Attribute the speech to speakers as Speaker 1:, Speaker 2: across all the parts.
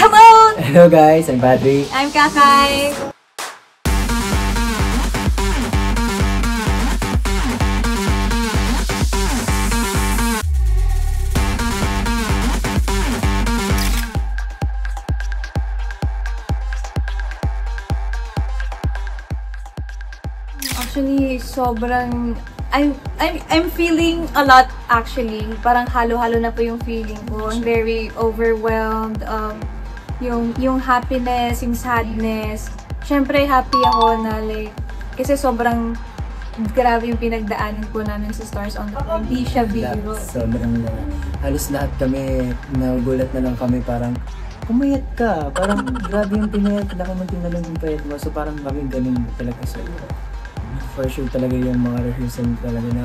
Speaker 1: Hello!
Speaker 2: Hello guys, I'm Patrick.
Speaker 1: I'm Kakay. Actually, sobrang I'm feeling a lot actually. Parang halo-halo na po yung feeling ko. I'm very overwhelmed. Yung happiness, yung sadness. Syempre happy ako na like kasi sobrang grabe yung pinagdaanan po namin sa Stars on the Floor. Hindi siya biro.
Speaker 2: Sobrang halos lahat kami, nagulat na lang kami parang pumayat ka. Parang grabe yung pinayat. Wala ka magtinalong yung payat mo. So parang kami ganun talaga sa for sure talaga yung mga rehearsal talaga na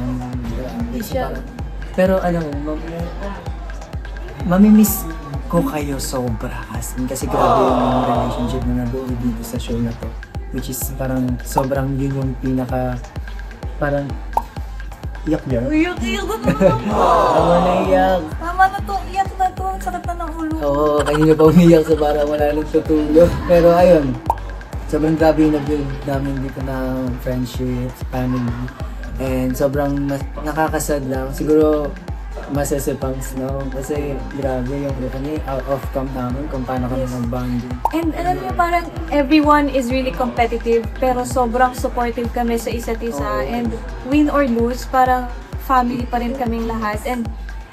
Speaker 2: pero ano, mamimiss ko kayo sobra kasi grabe yung relationship na nabuo dito sa show na to, which is parang sobrang yun yung pinaka parang iyak niya.
Speaker 1: Iyak na
Speaker 2: Tama na iyak.
Speaker 1: Tama na to, iyak na to. Ang sakit na ng ulo.
Speaker 2: Oo, kanina pa umiyak sa parang wala nang tutulog. Pero ayun, sobrang grabe yung nag-build namin dito ng friendship, family. And sobrang nakakasad lang. Siguro masasipangs, no? Kasi grabe yung outcome namin kung paano kami mag-bonding.
Speaker 1: And alam niyo, parang everyone is really competitive, pero sobrang supportive kami sa isa't isa. And win or lose, parang family pa rin kaming lahat. And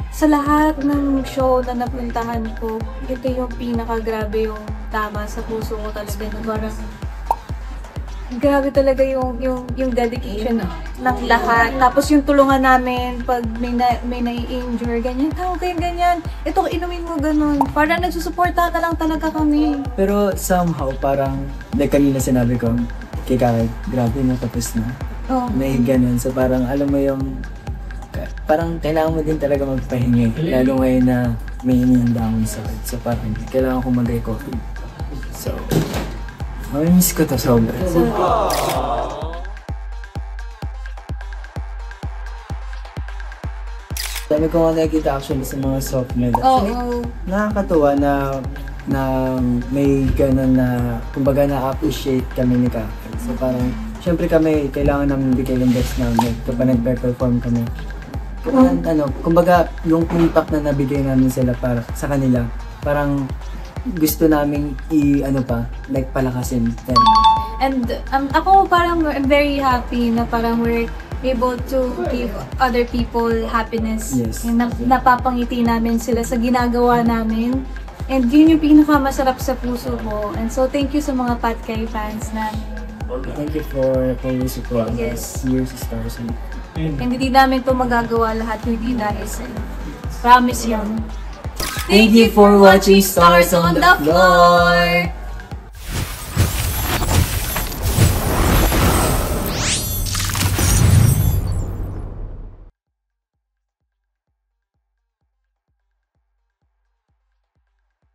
Speaker 1: sa lahat ng show na napuntahan ko, ito yung pinaka-grabe yung tama sa puso ko talaga. Na parang grabe talaga yung dedication ng lahat. Tapos yung tulungan namin pag may nai-injure, ganyan. Tawag kayo ganyan. Ito, inumin mo ganun. Parang nagsusuporta na lang talaga kami.
Speaker 2: Pero somehow, parang, like kanina sinabi ko, kay Kakay, grabe na tapos na.
Speaker 1: Oh.
Speaker 2: May ganun. So parang, alam mo yung, parang kailangan mo din talaga magpahinga. Lalo ngayon na may inihanda akong sakit. So parang, kailangan ko mag-recover. So, mamimiss ko to sobra. Dami ko nga nakikita actually sa mga soft med. Actually, nakakatuwa na may ganun na, kumbaga na-appreciate kami ni Kakay. So parang, syempre kami, kailangan namin bigay yung best namin kapag nag-perform kami. Kumbaga, yung impact na nabigay namin sila para sa kanila, parang gusto naming palakasin.
Speaker 1: And ako parang I'm very happy na parang we're able to give other people happiness.
Speaker 2: Yes.
Speaker 1: And napapangiti namin sila sa ginagawa namin. And yun yung pinakamasarap sa puso ko. And so thank you sa mga Patkay fans na
Speaker 2: Thank you for your support.
Speaker 1: Yes.
Speaker 2: Years Stars.
Speaker 1: and hindi namin to magagawa lahat hindi dahil sa promise yun.
Speaker 2: Thank you for watching Stars on the Floor!